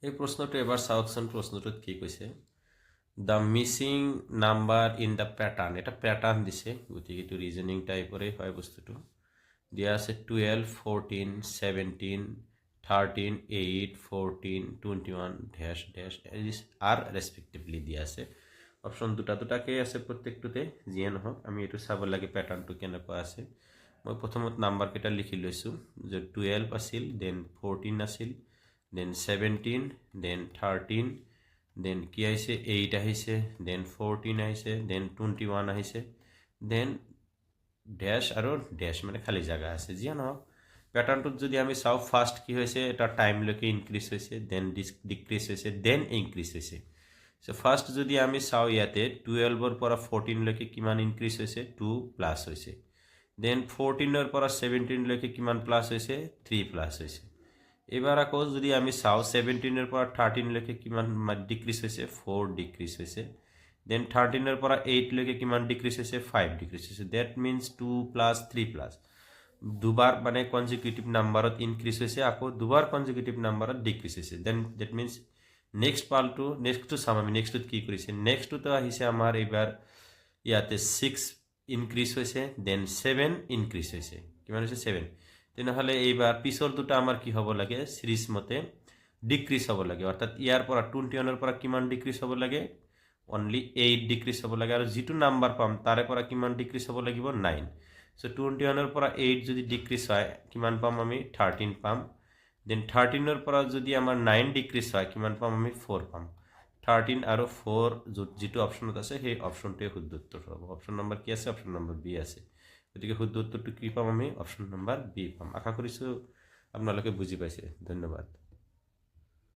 এই প্ৰশ্নটো এবাৰ চাওকচোন প্ৰশ্নটোত কি কৈছে the missing number in the pattern এটা প্যাটাৰ্ন দিছে গতিকে এইটো ৰিজনিং টাইপৰেই হয় বস্তুটো দিয়া আছে 12 14 17 13 8 14 21 ড্যাশ ড্যাশ আর রেসপেক্টিভলি দিয়া আছে অপশন দুটাকে আছে প্ৰত্যেকটোতে যিয়ে নহওক আমি এইটো চাব লাগে প্যাটাৰ্নটো কেনেকুৱা আছে মই প্ৰথমত নাম্বাৰ কেইটা লিখি লৈছো যে 12 আছিল দেন 14 আছিল then 17 then 13 then কি আহিছে 8 আহিছে then 14 আহিছে then 21 আহিছে then ড্যাশ আৰু ড্যাশ মানে খালি জায়গা আছে যিয়ে নহওক প্যাটাৰ্নটোত যদি আমি চাও ফার্স্ট কি হৈছে এটা টাইম লৈকে ইনক্রিজ হৈছে দেন ডিক্রিজ হৈছে দেন ইনক্রিজ হৈছে সো ফার্স্ট যদি আমি চাও ইয়াতে 12 ৰ পৰা 14 লৈকে কিমান ইনক্ৰিজ হৈছে 2 প্লাস হৈছে দেন 14 ৰ পৰা 17 লৈকে কিমান প্লাস হৈছে 3 প্লাস হৈছে এবাৰ আকৌ যদি আমি চাও 17 এৰ পৰা 13 লৈকে কিমান ডিক্ৰিজ হৈছে 4 ডিক্ৰিজ হৈছে দেন 13 এৰ পৰা 8 লৈকে কিমান ডিক্রিজ হৈছে 5 ডিক্রিজ হৈছে দ্যাট মিন্স 2 প্লাস 3 প্লাস দুবার মানে কনজিকিউটিভ নাম্বারত ইনক্রিজ হৈছে আকৌ দুবার কনজিকিউটিভ নাম্বারত ডিক্রিজ হৈছে দেন দ্যাট মিন্স নেক্সট পালটো নেক্সটটো চাম আমি নেক্সটটো কি কৰিছে নেক্সটটো আহিছে আমাৰ এবাৰ ইয়াতে 6 ইনক্ৰিজ হৈছে দেন 7 ইনক্ৰিজ হৈছে কিমান হৈছে 7 তেনেহলে এইবাৰ পিছৰ দুটা আমাৰ কি হ'ব লাগে সিৰিজ মতে ডিক্ৰিজ হ'ব লাগে অৰ্থাৎ ইয়াৰ পৰা 21 ৰ পৰা কিমান ডিক্ৰিজ হ'ব লাগে অনলি 8 ডিক্ৰিজ হ'ব লাগে আৰু যেটো নাম্বাৰ পাম তাৰে পৰা কিমান ডিক্ৰিজ হ'ব লাগিব 9 সো 21 ৰ পৰা 8 যদি ডিক্ৰিজ হয় কিমান পাম আমি 13 পাম দেন 13 ৰ পৰা যদি আমাৰ 9 ডিক্ৰিজ হয় কিমান পাম আমি 4 পাম 13 আৰু 4 যেটো অপশনত আছে সেই অপশনটোৱে শুদ্ধ উত্তৰ হ'ব অপশন নম্বৰ কি আছে অপশন নম্বৰ বি আছে গতিকে শুদ্ধ উত্তৰটো কি পাম আমি অপশন নম্বৰ বি পাম আশা কৰিছো আপোনালোকে বুজি পাইছে ধন্যবাদ